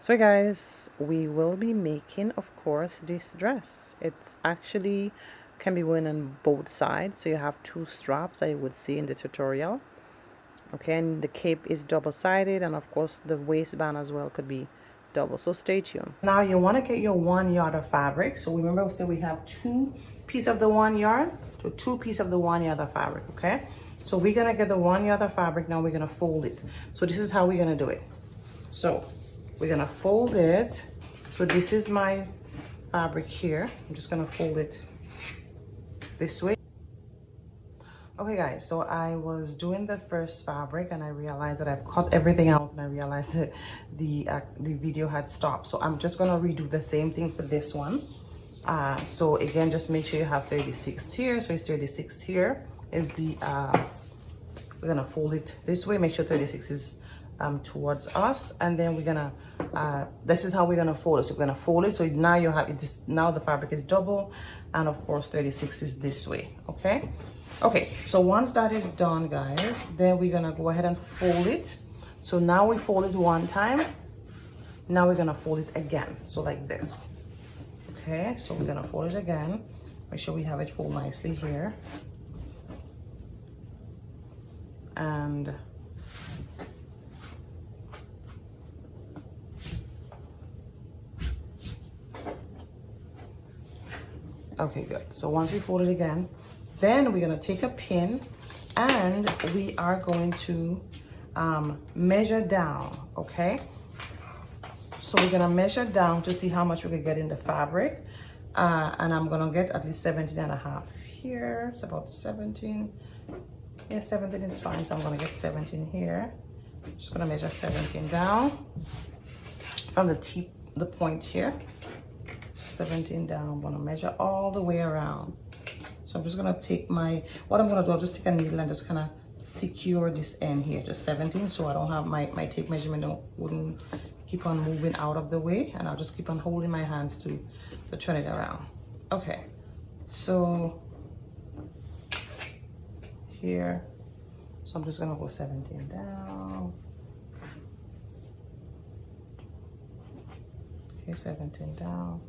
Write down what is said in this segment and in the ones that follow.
So guys, we will be making, of course, this dress. It's actually can be worn on both sides. So you have two straps that you would see in the tutorial. Okay, and the cape is double-sided, and of course the waistband as well could be double. So stay tuned. Now you want to get your 1 yard of fabric. So remember we said we have 2 pieces of the 1 yard, so 2 pieces of the 1 yard of fabric. Okay, so we're gonna get the 1 yard of fabric. Now we're gonna fold it. So this is how we're gonna do it. So we're gonna fold it. So this is my fabric here. I'm just gonna fold it this way. Okay guys, so I was doing the first fabric and I realized that I've cut everything out, and I realized that the video had stopped. So I'm just gonna redo the same thing for this one. So again, just make sure you have 36 here. So it's 36 here is the we're gonna fold it this way. Make sure 36 is towards us, and then we're gonna this is how we're gonna fold it. So we're gonna fold it, so now you have it. Now the fabric is double, and of course 36 is this way. Okay, so once that is done guys, then we're gonna go ahead and fold it. So now we fold it one time, now we're gonna fold it again, so like this. Okay, so we're gonna fold it again. Make sure we have it fold nicely here, and okay, good. So once we fold it again, then we're gonna take a pin and we are going to measure down. Okay, so we're gonna measure down to see how much we can get in the fabric, and I'm gonna get at least 17 and a half here. It's about 17. Yeah, 17 is fine, so I'm gonna get 17 here. Just gonna measure 17 down from the tip, the point here. 17 down. I'm gonna measure all the way around. So I'm just gonna take what I'm gonna do, I'll just take a needle and just kind of secure this end here, just 17, so I don't have my tape measurement wouldn't keep on moving out of the way, and I'll just keep on holding my hands to turn it around. Okay, so here, so I'm just gonna go 17 down. Okay, 17 down.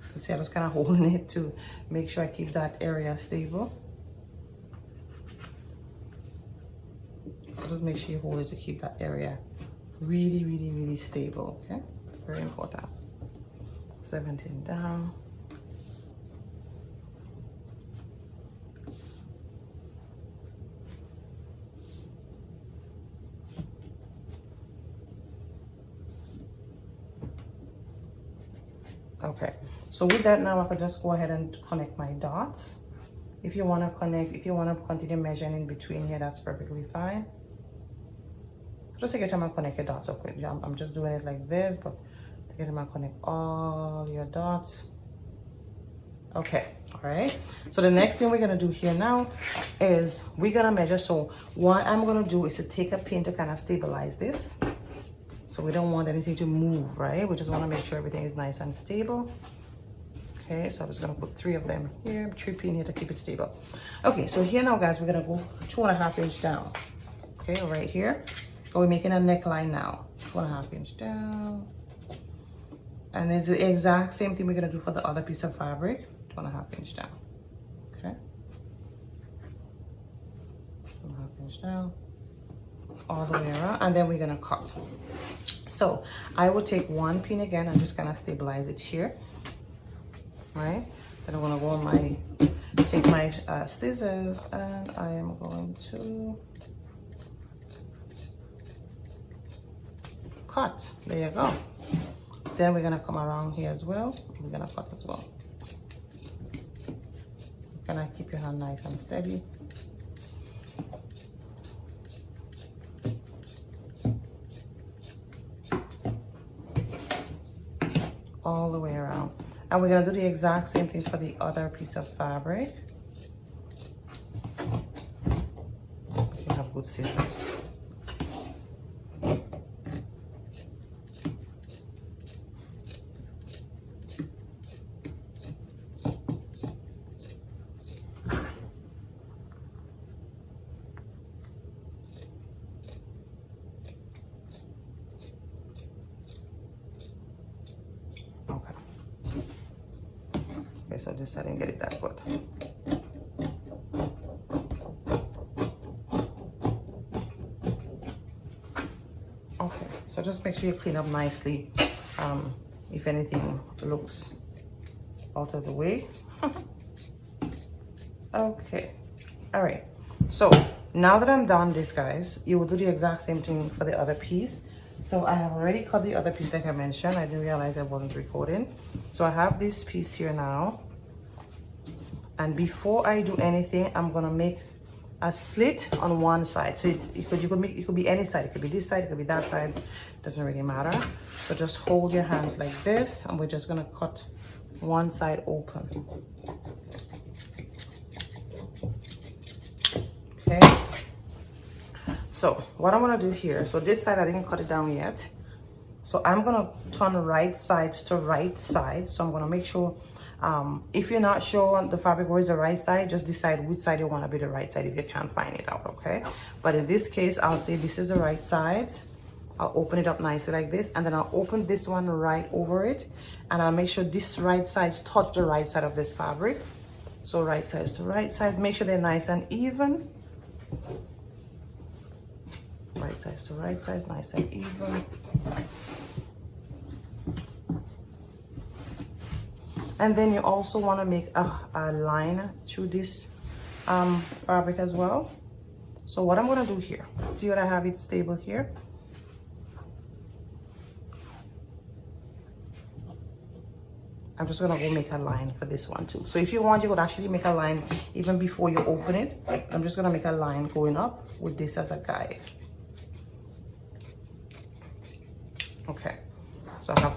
So see, I'm just kind of holding it to make sure I keep that area stable. So just make sure you hold it to keep that area really, really, really stable, okay? Very important. 17 down. Okay, so with that now I could just go ahead and connect my dots. If you want to connect, if you want to continue measuring in between here, that's perfectly fine. Just take your time and connect your dots. Okay, I'm just doing it like this, but take your time and connect all your dots. Okay, all right. So the next thing we're gonna do here now is we're gonna measure. So what I'm gonna do is to take a pin to kind of stabilize this. So we don't want anything to move, right? We just want to make sure everything is nice and stable. Okay, so I'm just gonna put 3 of them here, 3 pin here to keep it stable. Okay, so here now guys, we're gonna go 2.5 inch down. Okay, right here. So we're making a neckline now. 2.5 inch down. And it's the exact same thing we're gonna do for the other piece of fabric. 2.5 inch down. Okay. 2.5 inch down. All the way around, and then we're gonna cut. So I will take 1 pin again and just kind of stabilize it here, right? Then I'm gonna go on take my scissors, and I am going to cut. There you go. Then we're gonna come around here as well. We're gonna cut as well. Kind of keep your hand nice and steady. All the way around, and we're gonna do the exact same thing for the other piece of fabric. If you have good scissors. this I didn't get it that good. Okay, so just make sure you clean up nicely. If anything looks out of the way. Okay, all right. So now that I'm done this, guys, you will do the exact same thing for the other piece. So I have already cut the other piece like I mentioned. I didn't realize I wasn't recording. So I have this piece here now. And before I do anything, I'm gonna make a slit on one side. So it could be any side. It could be this side, it could be that side. Doesn't really matter. So just hold your hands like this, and we're just gonna cut one side open. Okay. So what I'm gonna do here, so this side I didn't cut it down yet. So I'm gonna turn right sides to right side. So I'm gonna make sure, if you're not sure on the fabric where is the right side, just decide which side you wanna be the right side if you can't find it out, okay? But in this case, I'll say this is the right side. I'll open it up nicely like this, and then I'll open this one right over it, and I'll make sure this right sides touch the right side of this fabric. So right sides to right sides, make sure they're nice and even. Right sides to right sides, nice and even. And then you also want to make a line through this fabric as well. So what I'm going to do here, see what I have it stable here. I'm just gonna go make a line for this one too. So if you want, you could actually make a line even before you open it. I'm just gonna make a line going up with this as a guide. Okay, so I have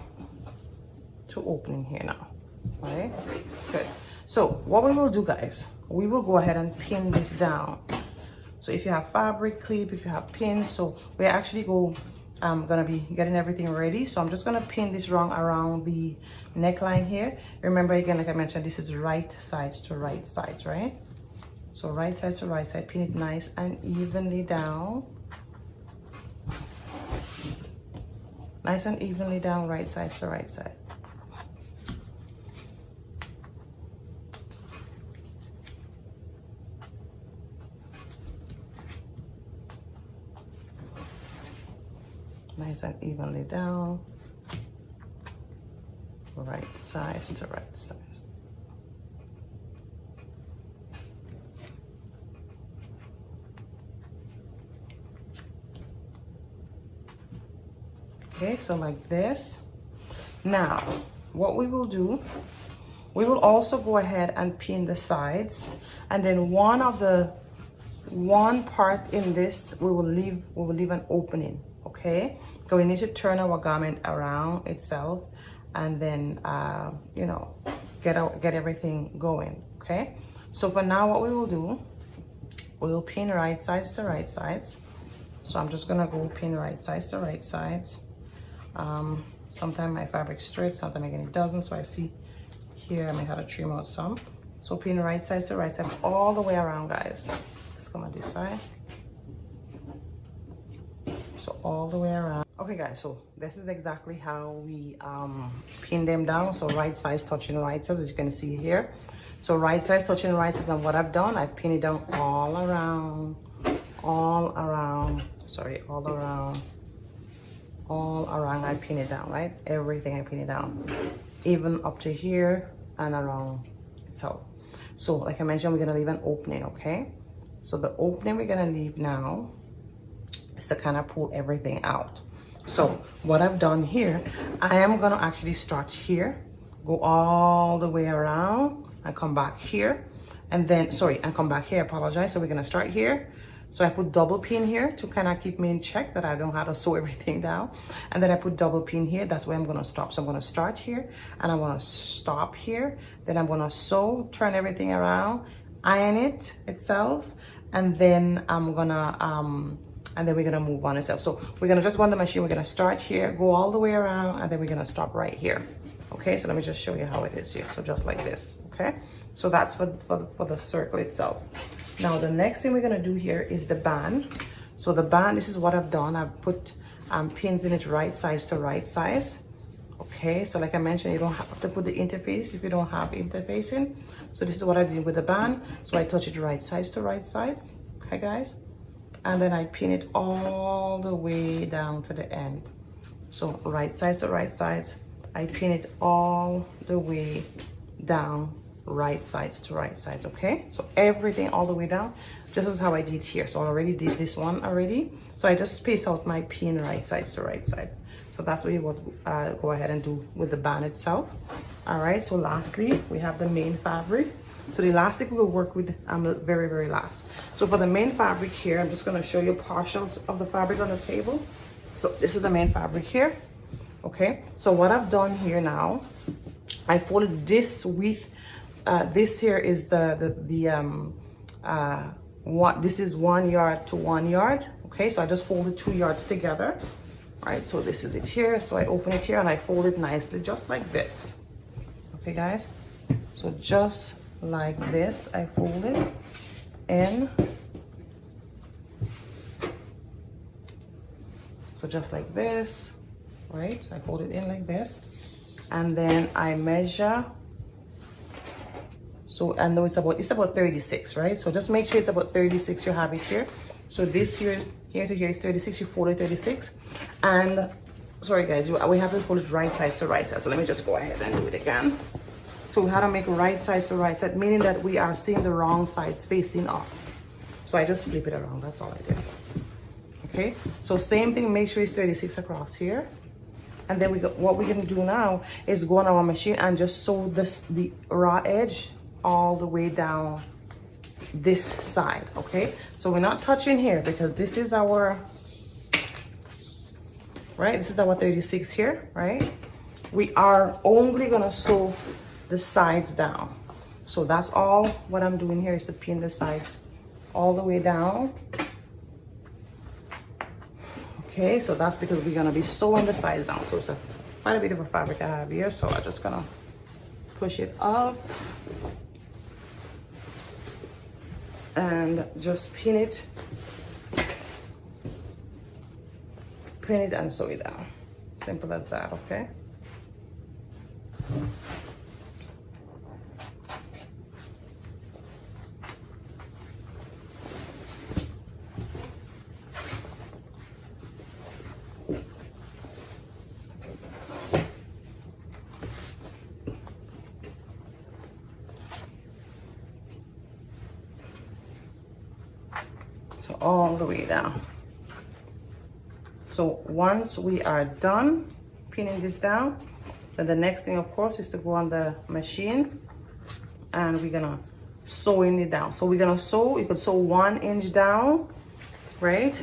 two openings here now. All right, good. So what we will do, guys, we will go ahead and pin this down. So if you have fabric clip, if you have pins, so we actually gonna be getting everything ready. So I'm just gonna pin this around the neckline here. Remember, again, like I mentioned, this is right sides to right sides, right? So right sides to right side, pin it nice and evenly down. Nice and evenly down, right sides to right side. Nice and evenly down, right sides to right sides. Okay, so like this. Now, what we will do, we will also go ahead and pin the sides, and then one part in this we will leave an opening. Okay, so we need to turn our garment around itself, and then you know, get everything going. Okay, so for now, what we will do, we will pin right sides to right sides. So I'm just gonna go pin right sides to right sides. Sometimes my fabric straight, sometimes again it doesn't. So I see here I may have to trim out some. So pin right sides to right side all the way around, guys. Let's come on this side. So all the way around. Okay, guys, so this is exactly how we pin them down. So right sides touching right sides, as you can see here. So right sides touching right sides, and what I've done, I pin it down all around, sorry, all around I pin it down, right? Everything I pin it down, even up to here and around itself. So like I mentioned, we're gonna leave an opening, okay? So the opening we're gonna leave now is to kind of pull everything out. So what I've done here, I am gonna actually start here, go all the way around and come back here, and then, sorry, and come back here, apologize. So we're gonna start here. So I put double pin here to kind of keep me in check that I don't have to sew everything down. And then I put double pin here, that's where I'm gonna stop. So I'm gonna start here and I'm gonna stop here. Then I'm gonna sew, turn everything around, iron it itself, and then I'm gonna, and then we're gonna move on itself. So we're gonna just go on the machine, we're gonna start here, go all the way around, and then we're gonna stop right here. Okay, so let me just show you how it is here. So just like this, okay? So that's for the circle itself. Now the next thing we're gonna do here is the band. So the band, this is what I've done. I've put pins in it right sides to right sides. Okay, so like I mentioned, you don't have to put the interface if you don't have interfacing. So this is what I did with the band. So I touch it right sides to right sides, okay guys? And then I pin it all the way down to the end. So right sides to right sides, I pin it all the way down, right sides to right sides, okay? So everything all the way down, just as how I did here. So I already did this one already. So I just space out my pin right sides to right sides. So that's what you would go ahead and do with the band itself. All right, so lastly, we have the main fabric. So the elastic we'll work with very, very last. So for the main fabric here, I'm just gonna show you partials of the fabric on the table. So this is the main fabric here, okay? So what I've done here now, I folded this width. This here is this is 1 yard to 1 yard, okay? So I just folded 2 yards together. All right, so this is it here. So I open it here and I fold it nicely, just like this. Okay, guys? So just like this, I fold it in. So just like this, right? I fold it in like this. And then I measure. So I know it's about 36, right? So just make sure it's about 36 you have it here. So this here to here is 36, you fold it 36. And sorry guys, we have to fold it right sides to right side. So let me just go ahead and do it again. So we have to make right sides to right side, meaning that we are seeing the wrong sides facing us. So I just flip it around, that's all I did. Okay, so same thing, make sure it's 36 across here. And then what we're gonna do now is go on our machine and just sew the raw edge all the way down this side, okay? So we're not touching here because this is our, right? This is our 36 here, right? We are only gonna sew the sides down. So that's all what I'm doing here is to pin the sides all the way down. Okay, so that's because we're gonna be sewing the sides down. So it's quite a bit of a fabric I have here. So I'm just gonna push it up and just pin it and sew it down. Simple as that, okay? So all the way down. So once we are done pinning this down, then the next thing of course is to go on the machine and we're gonna sew it down. So we're gonna sew, you could sew 1 inch down, right?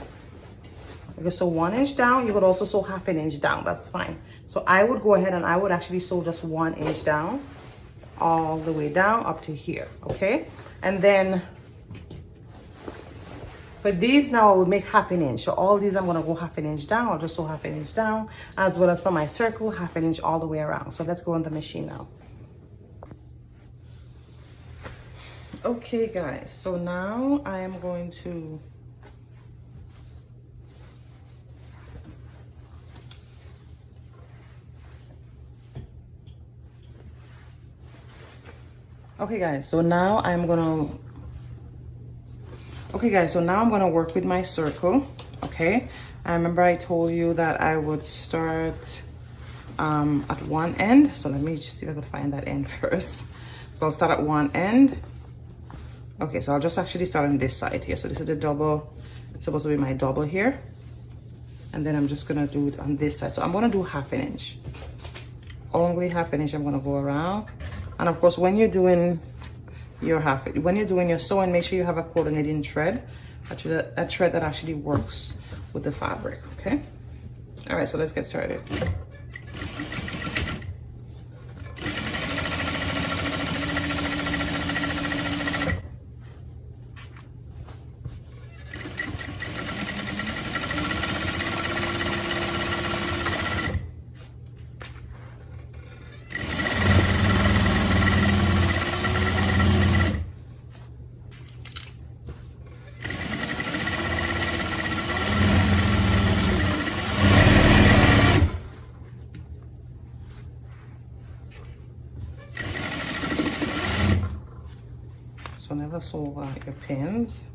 You could sew 1 inch down, you could also sew 1/2 inch down, that's fine. So I would go ahead and I would actually sew just 1 inch down, all the way down up to here, okay? And then for these now I would make 1/2 inch. So all these I'm gonna go 1/2 inch down. I'll just sew 1/2 inch down, as well as for my circle, 1/2 inch all the way around. So let's go on the machine now. Okay guys, so now I am going to okay guys, so now I'm gonna work with my circle, okay? I remember I told you that I would start at one end. So let me just see if I could find that end first. So I'll start at one end. Okay, so I'll just actually start on this side here. So this is the double, it's supposed to be my double here. And then I'm just gonna do it on this side. So I'm gonna do 1/2 inch. Only 1/2 inch I'm gonna go around. And of course, when you're doing your when you're doing your sewing, make sure you have a coordinating thread, a thread that actually works with the fabric, okay? All right, so let's get started. canvas over your pins.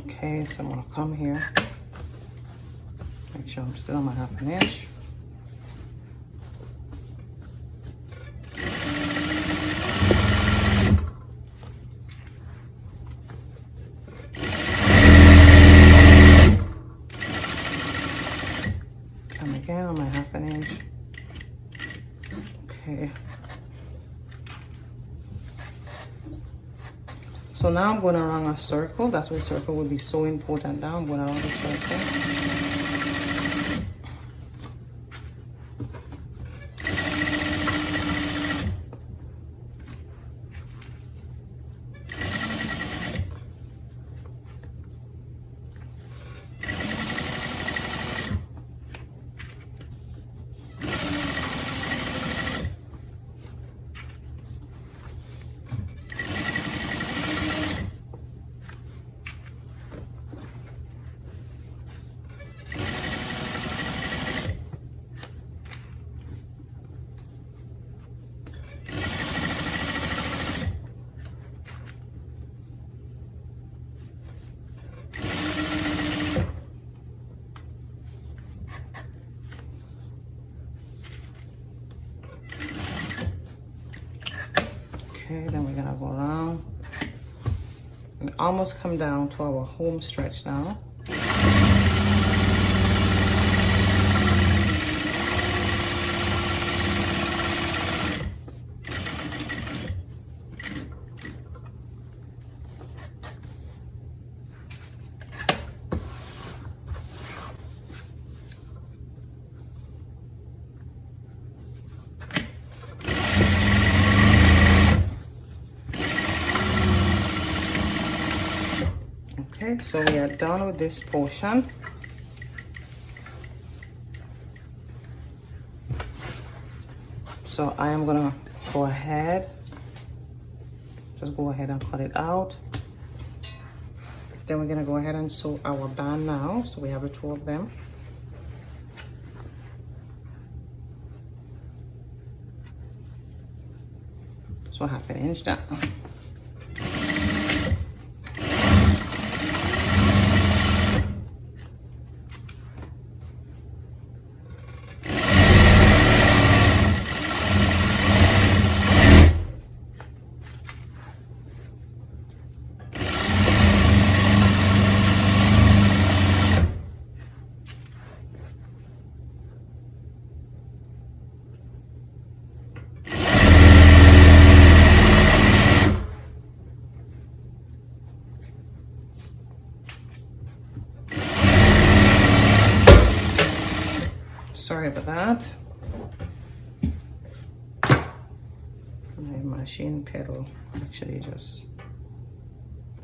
Okay, so I'm gonna come here, make sure I'm still on my 1/2 inch. Come again on my 1/2 inch. Okay. So now I'm going around a circle. That's why circle would be so important. Now I'm going around the circle. Okay, then we're gonna go around and almost come down to our home stretch now. Okay, so we are done with this portion. So I am gonna go ahead, just go ahead and cut it out. Then we're gonna go ahead and sew our band now. So we have the 2 of them. So 1/2 inch down. Sorry about that. My machine pedal actually just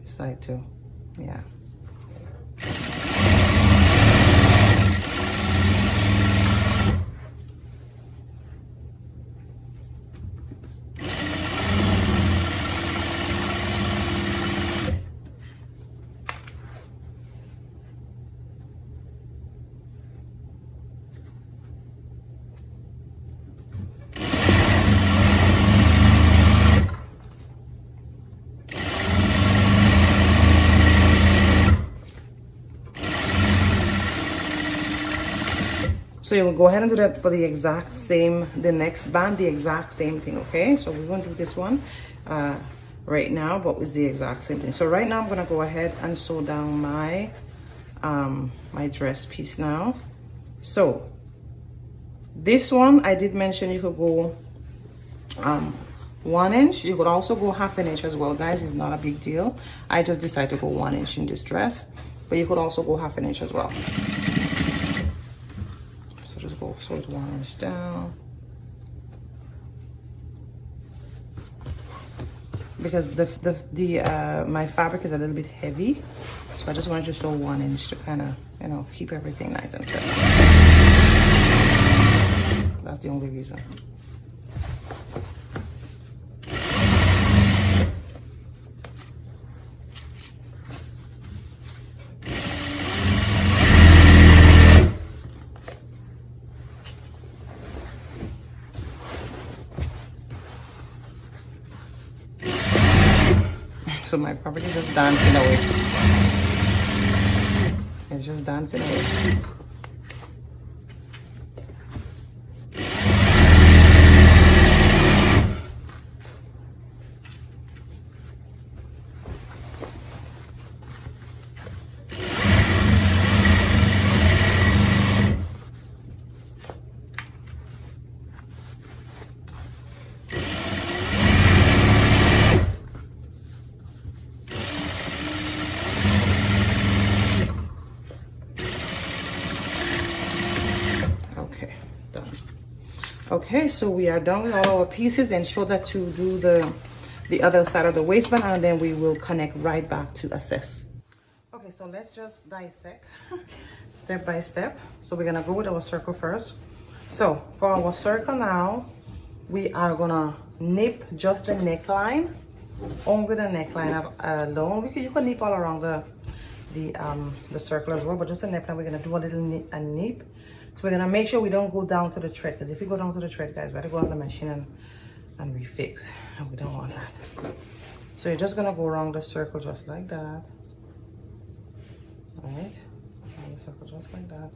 decided to, yeah. So you will go ahead and do that for the exact same, the next band, the exact same thing, okay? So we're going to do this one right now, but it's the exact same thing. So right now I'm gonna go ahead and sew down my my dress piece now. So this one, I did mention you could go 1 inch. You could also go 1/2 inch as well, guys. It's not a big deal. I just decided to go 1 inch in this dress, but you could also go 1/2 inch as well. So just go sew it 1 inch down, because my fabric is a little bit heavy, so I just wanted to sew 1 inch to kind of, you know, keep everything nice and set. That's the only reason. So my fabric is just dancing away. It's just dancing away. Okay, so we are done with all our pieces, and show that to do the other side of the waistband, and then we will connect right back to assess. Okay, so let's just dissect step by step. So we're gonna go with our circle first. So for our circle now, we are gonna nip just the neckline, only the neckline alone. You can nip all around the circle as well, but just the neckline, we're gonna do a little nip. So we're gonna make sure we don't go down to the thread, because if you go down to the thread, guys, we gotta go on the machine and refix, and we don't want that. So you're just gonna go around the circle just like that. All right, around the circle just like that.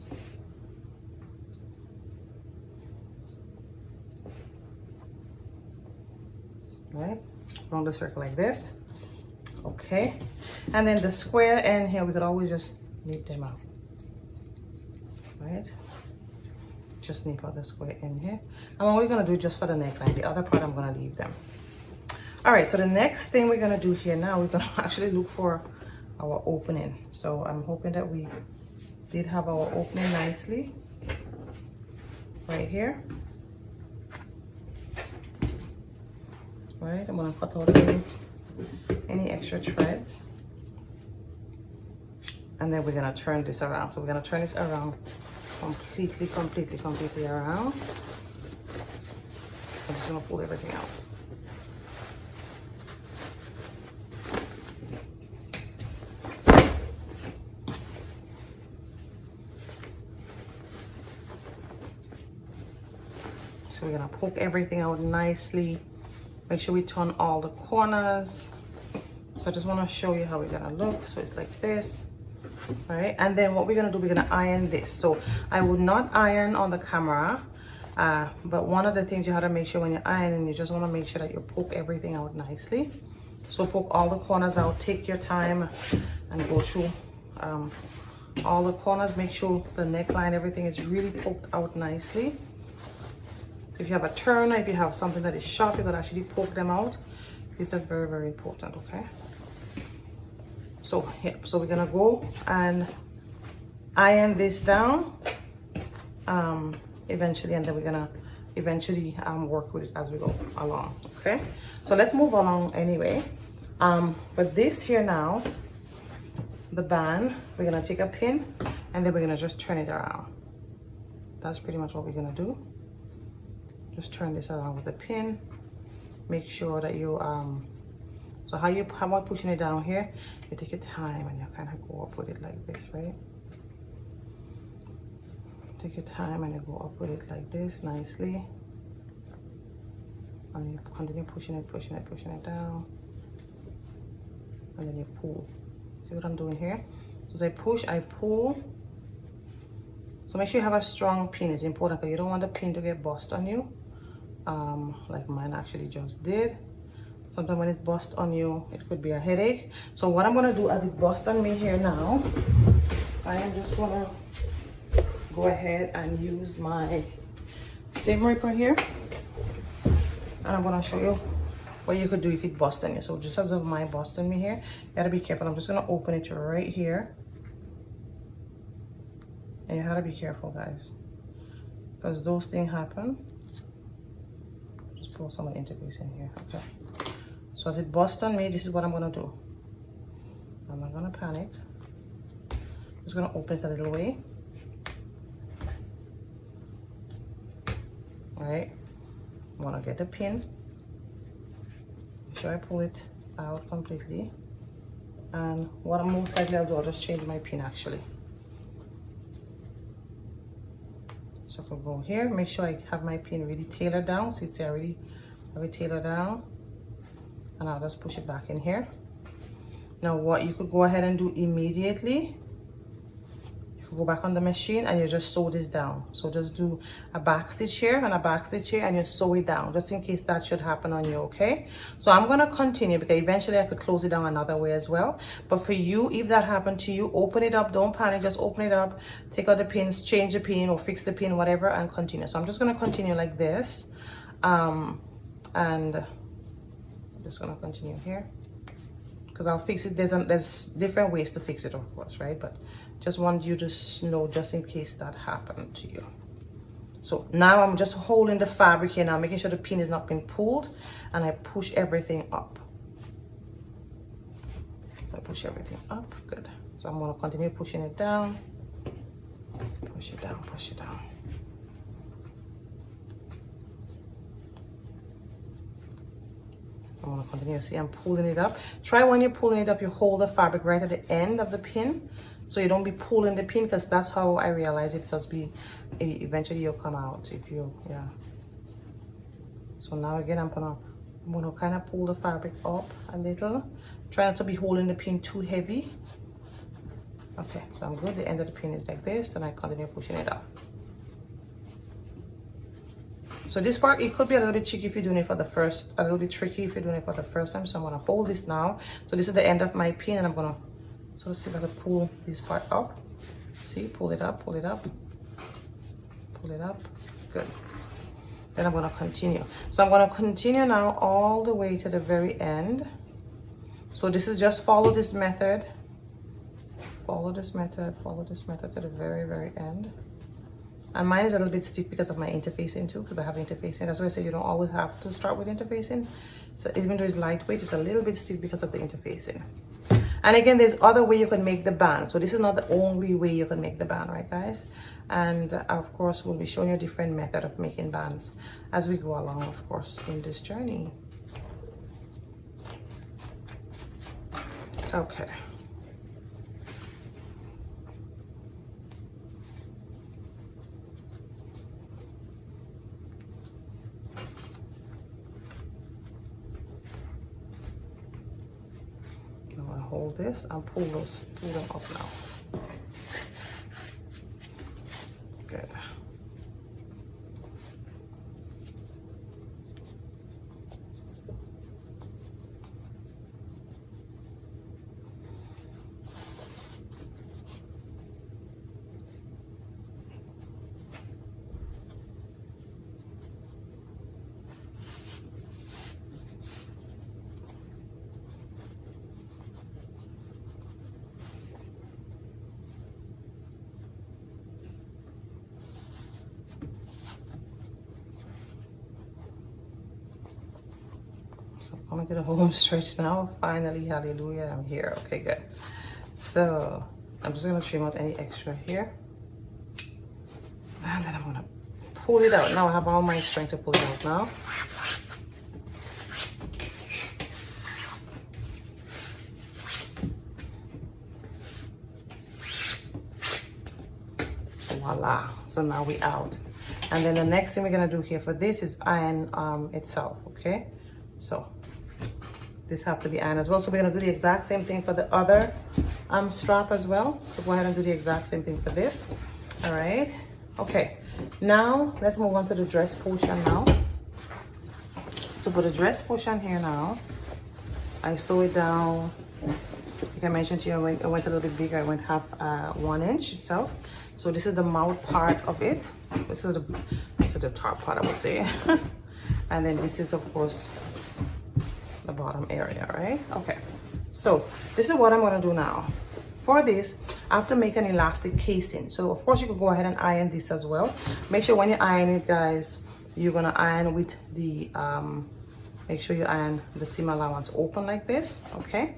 Right, around the circle like this. Okay, and then the square end here, we could always just nip them out. Right, just nip out the square in here. I'm only gonna do just for the neckline. The other part I'm gonna leave them. All right, so the next thing we're gonna do here now, we're gonna actually look for our opening. So I'm hoping that we did have our opening nicely right here. Right, I'm gonna cut out any extra threads, and then we're gonna turn this around. So we're gonna turn this around completely around. I'm just gonna pull everything out. So we're gonna poke everything out nicely. Make sure we turn all the corners. So I just wanna show you how we're gonna look. So it's like this. All right, and then what we're gonna do, we're gonna iron this. So I would not iron on the camera, but one of the things you have to make sure when you're ironing, you just want to make sure that you poke everything out nicely. So poke all the corners out, take your time and go through all the corners. Make sure the neckline, everything is really poked out nicely. If you have a turner, if you have something that is sharp, you could actually poke them out. These are very important. Okay, so yeah, so we're gonna go and iron this down eventually, and then we're gonna eventually work with it as we go along. Okay, so let's move along anyway. For this here now, the band, we're gonna take a pin and then we're gonna just turn it around. That's pretty much what we're gonna do. Just turn this around with a pin. Make sure that you so how about pushing it down here, you take your time and you kind of go up with it like this, right? Take your time and you go up with it like this nicely, and you continue pushing it down, and then you pull. See what I'm doing here? So as I push, I pull. So make sure you have a strong pin. It's important because you don't want the pin to get bust on you, like mine actually just did. Sometimes when it busts on you, it could be a headache. So what I'm gonna do as it busts on me here now, I am just gonna go ahead and use my seam ripper here, and I'm gonna show you what you could do if it busts on you. So just as of my bust on me here, you gotta be careful. I'm just gonna open it right here, and you gotta be careful, guys, because those things happen. Just pull some of the interface in here. Okay. So as it busts on me, this is what I'm gonna do. I'm not gonna panic. Just gonna open it a little way. All right. I'm gonna get the pin. Make sure I pull it out completely. And what I'm most likely I'll do, I'll just change my pin actually. So if I go here, make sure I have my pin really tailored down. So it's already tailored down. And I'll just push it back in here. Now what you could go ahead and do immediately, you could go back on the machine and you just sew this down. So just do a back stitch here and a back stitch here, and you sew it down just in case that should happen on you. Okay, so I'm gonna continue because eventually I could close it down another way as well. But for you, if that happened to you, open it up, don't panic, just open it up, take out the pins, change the pin or fix the pin, whatever, and continue. So I'm just gonna continue like this, and I'm just gonna continue here because I'll fix it. There's different ways to fix it, of course, right? But just want you to know just in case that happened to you. So now I'm just holding the fabric here now, making sure the pin is not being pulled, and I push everything up. I push everything up, good. So I'm gonna continue pushing it down, push it down, push it down. I'm gonna continue. See, I'm pulling it up. Try when you're pulling it up, you hold the fabric right at the end of the pin, so you don't be pulling the pin, because that's how I realize it does be. Eventually, you'll come out if you, yeah. So now again, I'm gonna kind of pull the fabric up a little. Try not to be holding the pin too heavy. Okay, so I'm good. The end of the pin is like this, and I continue pushing it up. So this part, it could be a little bit tricky if you're doing it for the first, a little bit tricky if you're doing it for the first time. So I'm gonna hold this now. So this is the end of my pin, and I'm gonna sort of see if I can pull this part up. See, pull it up, pull it up, pull it up, good. Then I'm gonna continue. So I'm gonna continue now all the way to the very end. So this is just follow this method, follow this method, follow this method to the very, very end. And mine is a little bit stiff because of my interfacing too, because I have interfacing. That's why I said you don't always have to start with interfacing. So even though it's lightweight, it's a little bit stiff because of the interfacing. And again, there's other way you can make the band. So this is not the only way you can make the band, right guys? And of course, we'll be showing you a different method of making bands as we go along, of course, in this journey. Okay. Hold this and pull them up now. Good. Coming to the home stretch now. Finally, hallelujah, I'm here. Okay, good. So I'm just gonna trim out any extra here, and then I'm gonna pull it out. Now I have all my strength to pull it out now. Voila. So now we out. And then the next thing we're gonna do here for this is iron itself. Okay, so this have to be ironed as well. So we're gonna do the exact same thing for the other strap as well. So go ahead and do the exact same thing for this. All right. Okay, now let's move on to the dress portion now. So for the dress portion here now, I sew it down. Like I mentioned to you, I went a little bit bigger. I went half 1 inch itself. So this is the mouth part of it. This is the top part, I would say. And then this is, of course, the bottom area, right? Okay, so this is what I'm gonna do now. For this, I have to make an elastic casing. So of course you can go ahead and iron this as well. Make sure when you iron it, guys, you're gonna iron with the, make sure you iron the seam allowance open like this, okay?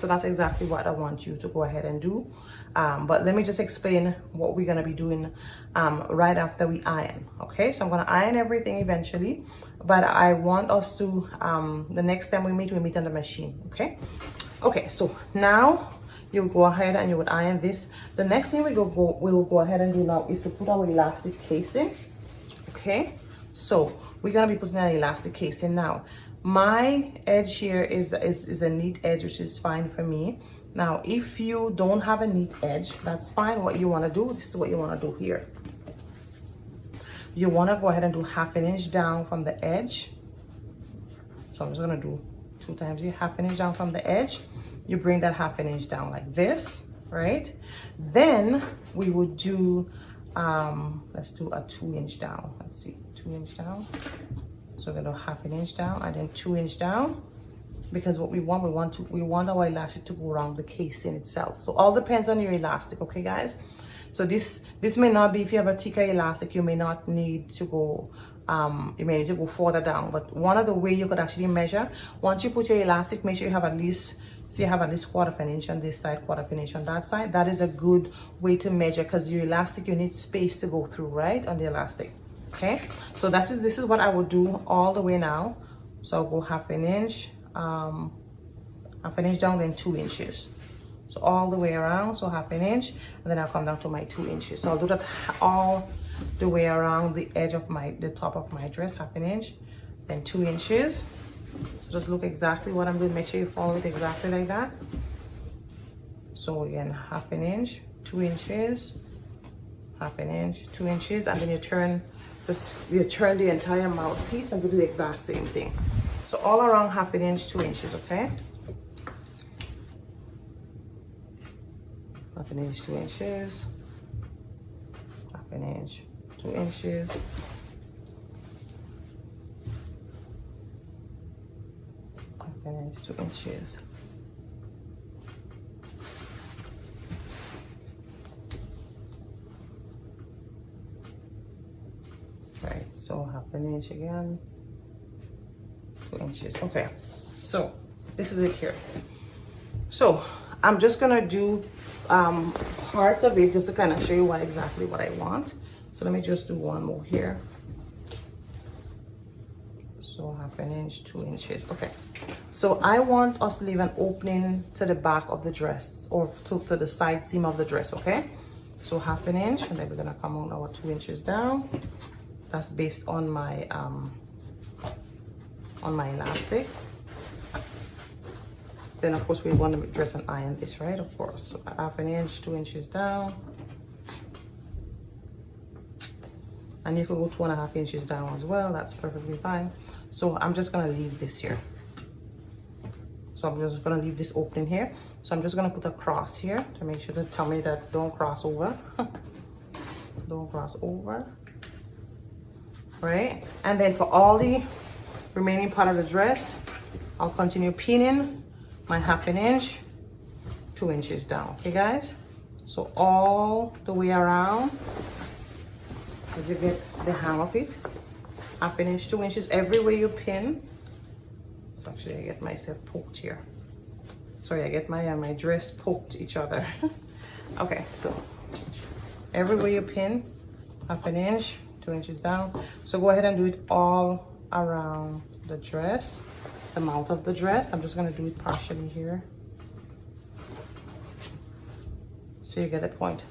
So that's exactly what I want you to go ahead and do. But let me just explain what we're gonna be doing right after we iron, okay? So I'm gonna iron everything eventually, but I want us to, the next time we meet on the machine, okay? Okay, so now you go ahead and you would iron this. The next thing we'll go ahead and do now is to put our elastic casing, okay? So we're gonna be putting an elastic casing now. My edge here is a neat edge, which is fine for me. Now, if you don't have a neat edge, that's fine. What you wanna do, this is what you wanna do here. You wanna go ahead and do 1/2 inch down from the edge. So I'm just gonna do 2 times here, 1/2 inch down from the edge. You bring that 1/2 inch down like this, right? Then we would do, let's do a 2 inch down. Let's see, 2 inch down. So we're gonna do 1/2 inch down and then 2 inch down, because what we want our elastic to go around the casing itself. So all depends on your elastic, okay, guys? So this may not be, if you have a thicker elastic, you may not need to go, you may need to go further down. But one of the way you could actually measure, once you put your elastic, make sure you have at least, so you have at least 1/4 inch on this side, 1/4 inch on that side. That is a good way to measure, because your elastic, you need space to go through, right, on the elastic. Okay, so this is what I would do all the way now. So I'll go 1/2 inch, 1/2 inch down, then 2 inches. So all the way around, so 1/2 inch, and then I'll come down to my 2 inches. So I'll do that all the way around the edge of the top of my dress, 1/2 inch, then 2 inches. So just look exactly what I'm doing. Make sure you follow it exactly like that. So again, 1/2 inch, 2 inches, 1/2 inch, 2 inches, and then you turn the entire mouthpiece and do the exact same thing. So all around 1/2 inch, 2 inches, okay? 1/2 inch, 2 inches, 1/2 inch, 2 inches. 1/2 inch, 2 inches. Right, so 1/2 inch again, 2 inches. Okay, so this is it here. So I'm just gonna do parts of it just to kind of show you exactly what I want. So let me just do one more here. So 1/2 inch, 2 inches. Okay, so I want us to leave an opening to the back of the dress, or to the side seam of the dress, okay? So 1/2 inch, and then we're gonna come on our 2 inches down. That's based on my elastic. Then of course we want to dress and iron this, right? Of course. So 1/2 inch, 2 inches down. And you can go 2.5 inches down as well. That's perfectly fine. So I'm just gonna leave this here. So I'm just gonna leave this opening here. So I'm just gonna put a cross here to make sure to tell me that don't cross over. Don't cross over. Right? And then for all the remaining part of the dress, I'll continue pinning my 1/2 inch, 2 inches down. Okay, guys? So all the way around, as you get the hang of it, 1/2 inch, 2 inches everywhere you pin. So actually I get myself poked here. Sorry, I get my dress poked each other. Okay, so everywhere you pin, 1/2 inch, 2 inches down. So go ahead and do it all around the dress, the mouth of the dress. I'm just gonna do it partially here, so you get the point.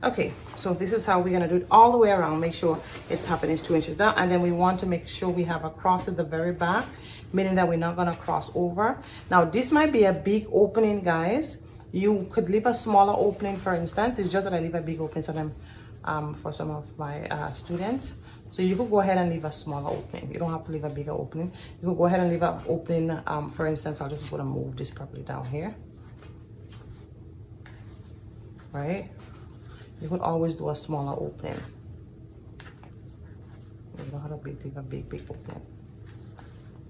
Okay, so this is how we're gonna do it all the way around. Make sure it's 1/2 inch, 2 inches down, and then we want to make sure we have a cross at the very back, meaning that we're not gonna cross over. Now this might be a big opening, guys. You could leave a smaller opening, for instance. It's just that I leave a big opening so I'm for some of my students. So you could go ahead and leave a smaller opening. You don't have to leave a bigger opening. You could go ahead and leave an opening. For instance, I'll just go to move this properly down here. Right? You could always do a smaller opening. You don't have to leave a big opening.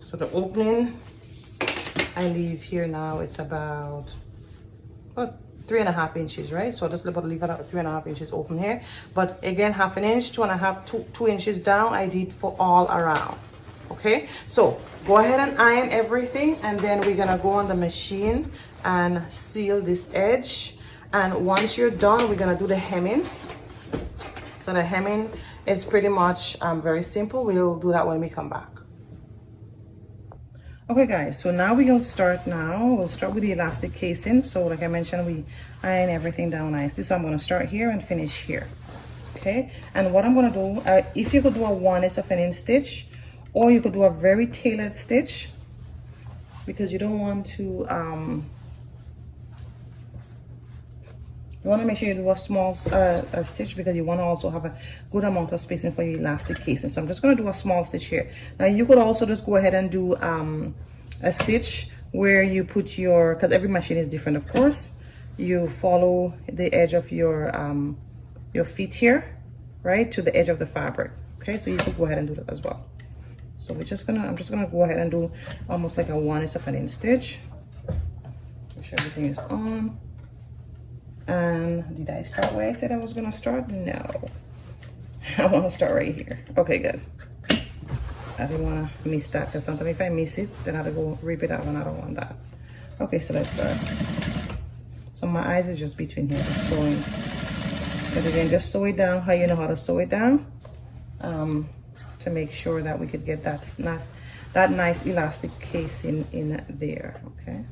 So the opening I leave here now, it's about 3.5 inches, right? So I'll just leave it at 3.5 inches open here. But again, 1/2 inch, 2 inches down, I did for all around. Okay, so go ahead and iron everything, and then we're gonna go on the machine and seal this edge. And once you're done, we're gonna do the hemming. So the hemming is pretty much very simple. We'll do that when we come back. Okay guys, so now we're gonna start now. We'll start with the elastic casing. So like I mentioned, we iron everything down nicely. So I'm gonna start here and finish here. Okay, and what I'm gonna do, if you could do a 1/8 of an inch stitch, or you could do a very tailored stitch, because you don't want to, you want to make sure you do a small stitch, because you want to also have a good amount of spacing for your elastic casing. So I'm just going to do a small stitch here. Now you could also just go ahead and do a stitch where you put your, because every machine is different, of course. You follow the edge of your feet here, right, to the edge of the fabric. Okay, so you could go ahead and do that as well. So I'm just gonna go ahead and do almost like a 1/8 of an inch stitch. Make sure everything is on. And did I start where I said I was gonna start? No. I want to start right here. Okay, good. I didn't want to miss that, because sometimes if I miss it, then I have to go rip it out, and I don't want that. Okay, so let's start. So my eyes is just between here, sewing. But again, just sew it down how you know how to sew it down, to make sure that we could get that nice elastic casing in there. Okay.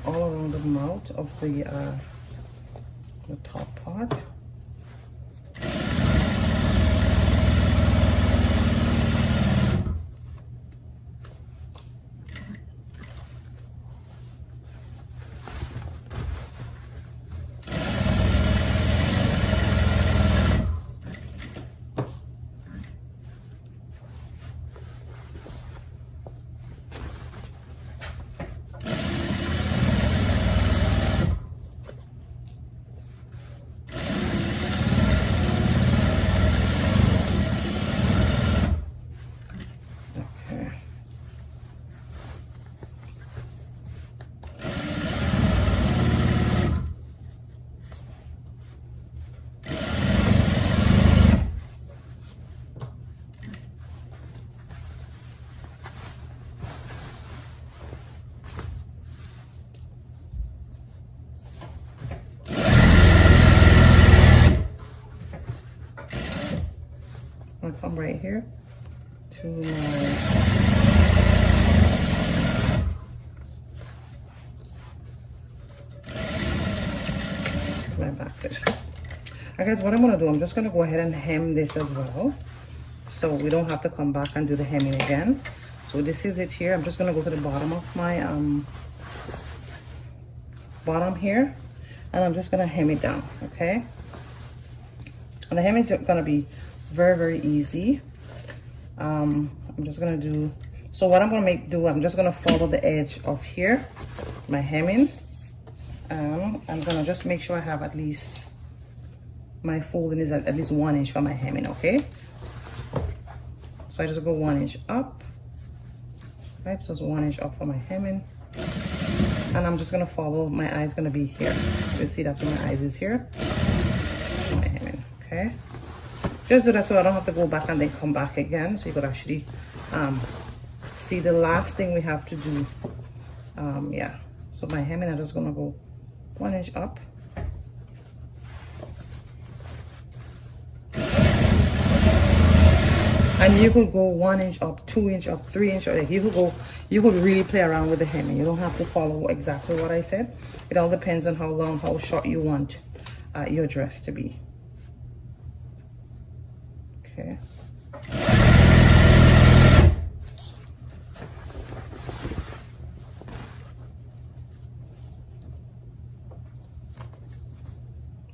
All around the mouth of the top part. I'm gonna come right here to my back section. Alright guys, what I'm gonna do, I'm just gonna go ahead and hem this as well, so we don't have to come back and do the hemming again. So this is it here. I'm just gonna go to the bottom of my bottom here, and I'm just gonna hem it down. Okay, and the hem is gonna be very easy. I'm just gonna do, so what I'm gonna I'm just gonna follow the edge of here, my hemming. I'm gonna just make sure I have at least, my folding is at least 1 inch for my hemming. Okay, so I just go 1 inch up, right? So it's 1 inch up for my hemming, and I'm just gonna follow, my eye is gonna be here. You see, that's where my eyes is here, my hemming. Okay, Just do that so I don't have to go back and then come back again. So you could actually see the last thing we have to do. Yeah, so my hemming, I'm just gonna go 1 inch up. And you could go 1 inch up, 2 inch up, 3 inch up. Like you could really play around with the hemming. You don't have to follow exactly what I said. It all depends on how long, how short you want your dress to be. Okay.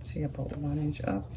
See, about 1 inch up.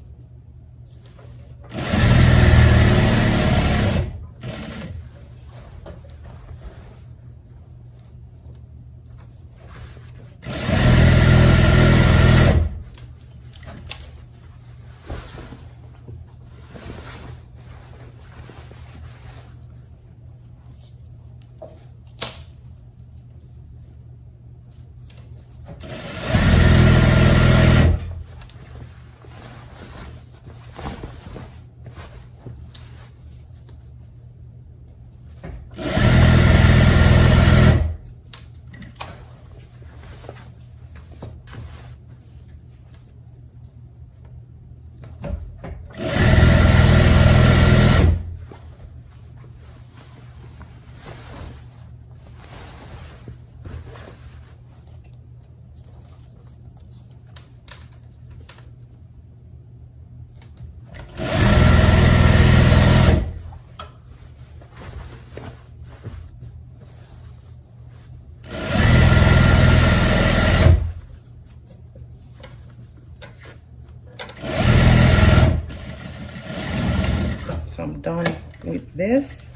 So I'm done with this.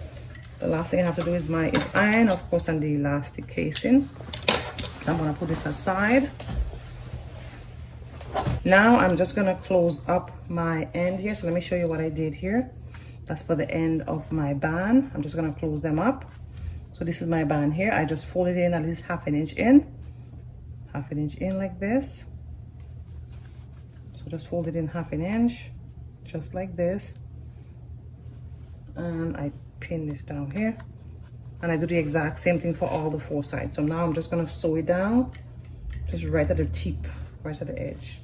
The last thing I have to do is iron, of course, on the elastic casing. So I'm gonna put this aside. Now I'm just gonna close up my end here. So let me show you what I did here. That's for the end of my band. I'm just gonna close them up. So this is my band here. I just folded in at least half an inch in like this. So just fold it in half an inch, just like this. And I pin this down here. And I do the exact same thing for all the 4 sides. So now I'm just gonna sew it down, just right at the tip, right at the edge.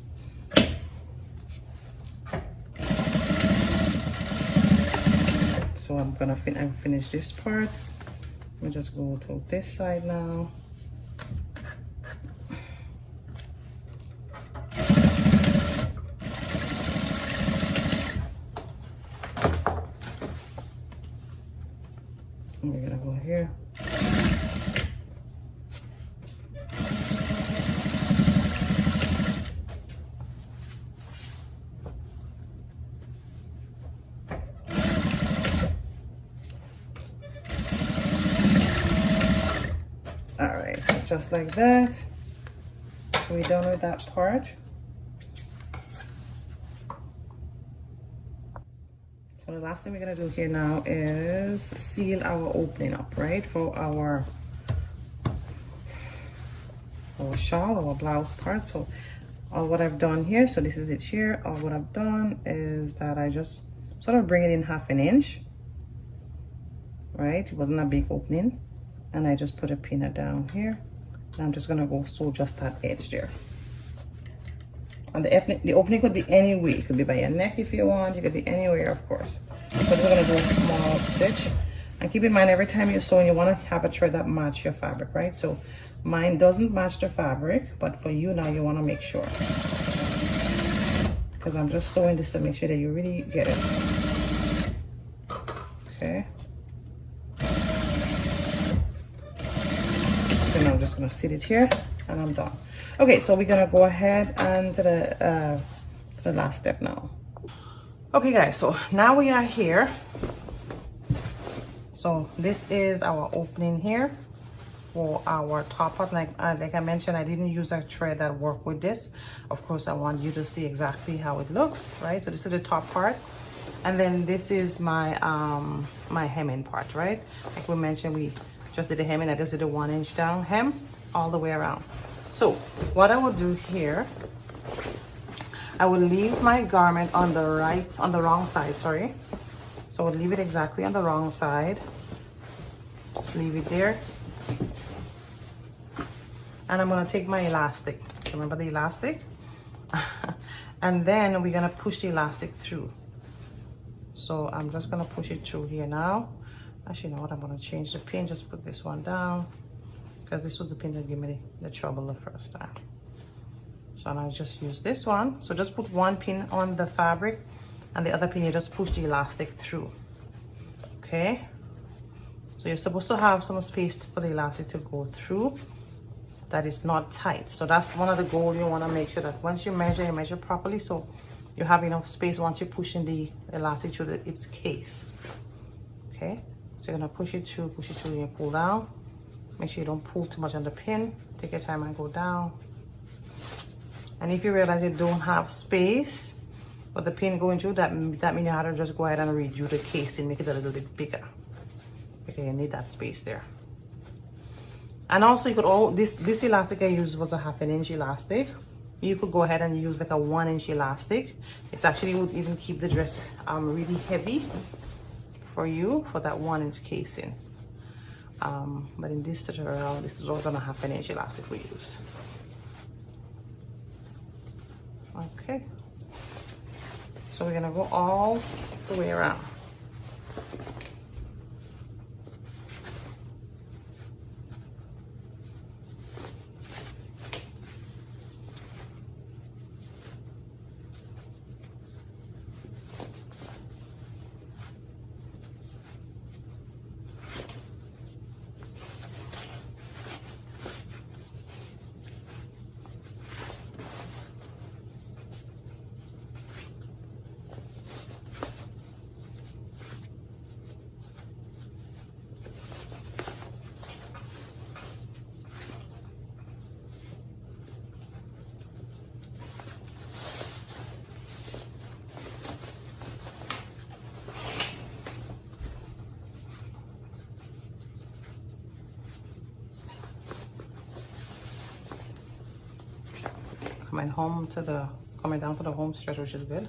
So I'm gonna finish this part. Let me just go to this side now. And we're gonna go here. All right, so just like that. So we're done with that part. So the last thing we're gonna do here now is seal our opening up, right? For our shawl, our blouse part. So all what I've done here, so this is it here. All what I've done is that I just sort of bring it in half an inch, right? It wasn't a big opening. And I just put a pinner down here. And I'm just gonna go sew just that edge there. And the opening could be any way. It could be by your neck if you want. It could be anywhere, of course. But we're gonna do a small stitch. And keep in mind, every time you're sewing, you wanna have a thread that match your fabric, right? So mine doesn't match the fabric, but for you now, you wanna make sure. Because I'm just sewing this to make sure that you really get it. Okay. Then I'm just gonna sit it here and I'm done. Okay, so we're gonna go ahead and to the last step now. Okay guys, so now we are here. So this is our opening here for our top part. Like I mentioned, I didn't use a thread that worked with this. Of course, I want you to see exactly how it looks, right? So this is the top part. And then this is my my hemming part, right? Like we mentioned, we just did the hemming. I just did a 1 inch down hem all the way around. So what I will do here, I will leave my garment on the wrong side, sorry. So I would leave it exactly on the wrong side. Just leave it there. And I'm gonna take my elastic. Remember the elastic? And then we're gonna push the elastic through. So I'm just gonna push it through here now. Actually, you know what? I'm gonna change the pin. Just put this one down, because this was the pin that gave me the trouble the first time. So now I just use this one. So just put one pin on the fabric, and the other pin you just push the elastic through. Okay. So you're supposed to have some space for the elastic to go through. That is not tight. So that's one of the goals. You want to make sure that once you measure properly, so you have enough space once you're pushing the elastic through its case. Okay, so you're gonna push it through, and pull down. Make sure you don't pull too much on the pin. Take your time and go down. And if you realize you don't have space for the pin going through, that means you have to just go ahead and redo the casing, make it a little bit bigger. Okay, you need that space there. And also you could this elastic I used was a 1/2 inch elastic. You could go ahead and use like a 1 inch elastic. It's actually would even keep the dress really heavy for you for that 1 inch casing. But in this tutorial, this was on a 1/2 inch elastic we use. Okay. So we're gonna go all the way around. Coming down to the home stretch, which is good.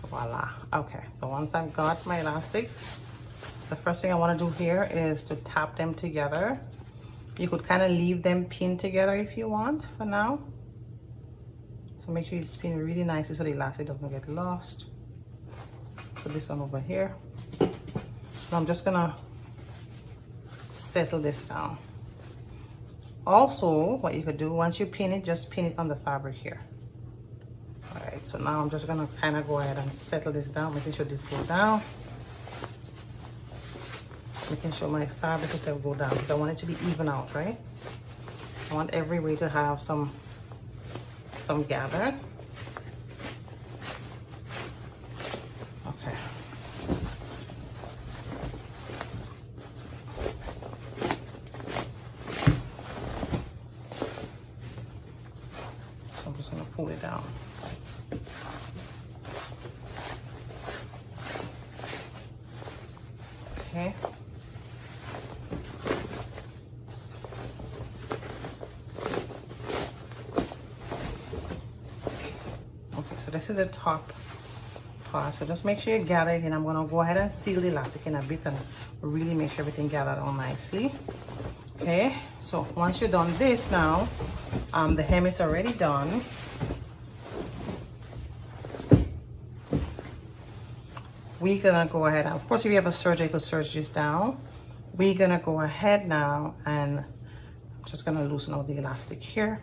Voila. Okay, so once I've got my elastic, the first thing I want to do here is to tap them together. You could kind of leave them pinned together if you want for now. So make sure you spin really nicely so the elastic doesn't get lost. Put this one over here. Now I'm just gonna settle this down. Also, what you could do, once you pin it, just pin it on the fabric here. All right, so now I'm just gonna kind of go ahead and settle this down, making sure this goes down. Making sure my fabric is go down because I want it to be even out, right? I want every way to have some gather. Okay. So I'm just gonna pull it down. Okay. So this is the top part. So just make sure you gather it in. I'm gonna go ahead and seal the elastic in a bit and really make sure everything gathered on nicely. Okay, so once you're done this now, the hem is already done. We're gonna go ahead, of course if you have a serge, you could serge this down. We're gonna go ahead now and I'm just gonna loosen out the elastic here.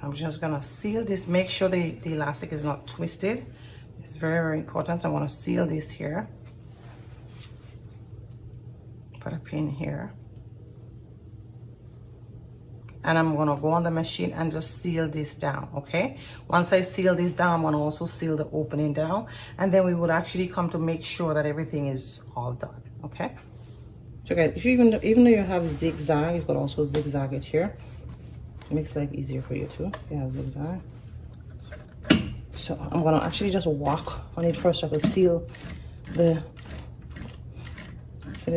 I'm just gonna seal this, make sure the elastic is not twisted. It's very, very important. I wanna seal this here. Put a pin here. And I'm gonna go on the machine and just seal this down, okay? Once I seal this down, I'm gonna also seal the opening down. And then we would actually come to make sure that everything is all done, okay? So guys, if you even though you have zigzag, you could also zigzag it here. It makes life easier for you too if you have zigzag. So I'm gonna actually just walk on it first so I can seal it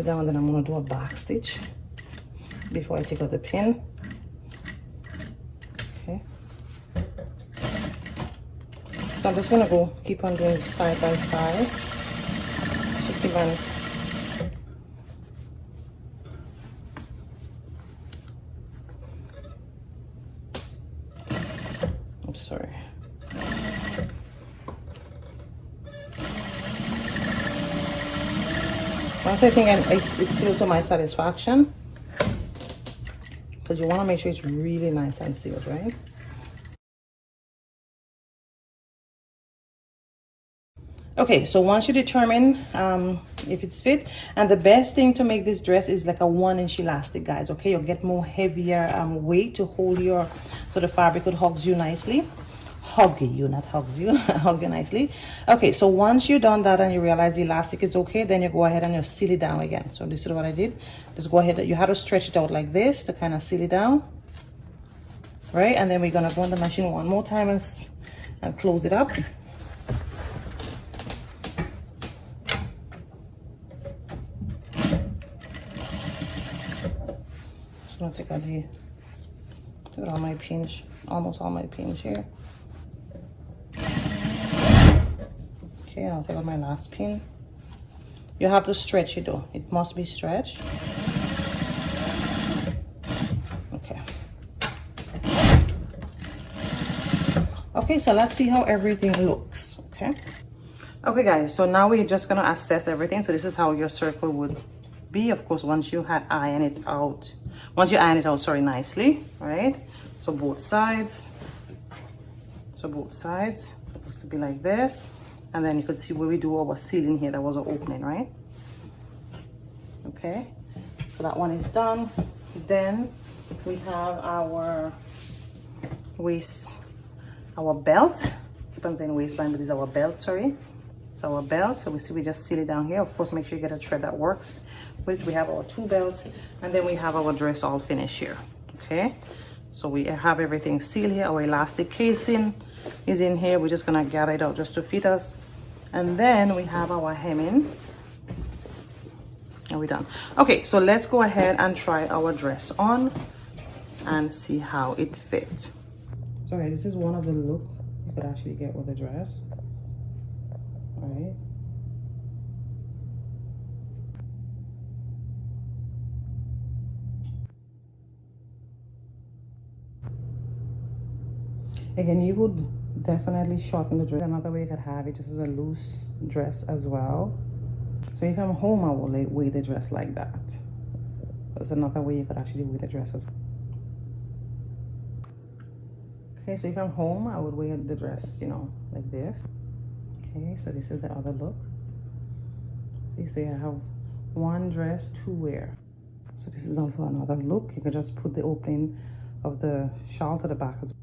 down, and then I'm gonna do a back stitch before I take out the pin. Okay. So I'm just gonna keep on doing side by side. So keep on. I'm sorry. Once I think it's sealed to my satisfaction, because you want to make sure it's really nice and sealed, right? Okay, so once you determine if it's fit, and the best thing to make this dress is like a 1-inch elastic, guys. Okay, you'll get more heavier weight to hold your, so the fabric would hugs you nicely. Hug you, not hugs you. Hug you nicely. Okay, so once you're done that and you realize the elastic is okay, then you go ahead and you seal it down again. So this is what I did. Just go ahead, you have to stretch it out like this to kind of seal it down, right? And then we're gonna go on the machine one more time and close it up. Just gonna take out look at all my pins, almost all my pins here. Okay, I'll take out my last pin. You have to stretch it though. It must be stretched. Okay. Okay, so let's see how everything looks, okay? Okay guys, so now we're just gonna assess everything. So this is how your circle would be, of course, once you had iron it out. Once you iron it out, sorry, nicely, right? So both sides. So both sides, supposed to be like this. And then you could see where we do our sealing here, that was an opening, right? Okay, so that one is done. Then we have our waist, our belt. Keep on saying waistband, but this is our belt, sorry. So our belt, so we just seal it down here. Of course, make sure you get a thread that works. We have our 2 belts, and then we have our dress all finished here, okay? So we have everything sealed here. Our elastic casing is in here. We're just gonna gather it out just to fit us. And then we have our hemming. And we're done. Okay, so let's go ahead and try our dress on and see how it fits. So guys, this is one of the look you could actually get with the dress. All right. Again, you would definitely shorten the dress. Another way you could have it just as a loose dress as well. So if I'm home, I will wear the dress like that. That's another way you could actually wear the dress as well. Okay, so if I'm home, I would wear the dress, you know, like this. Okay, so this is the other look. See, so you have one dress to wear. So this is also another look. You can just put the opening of the shawl to the back as well.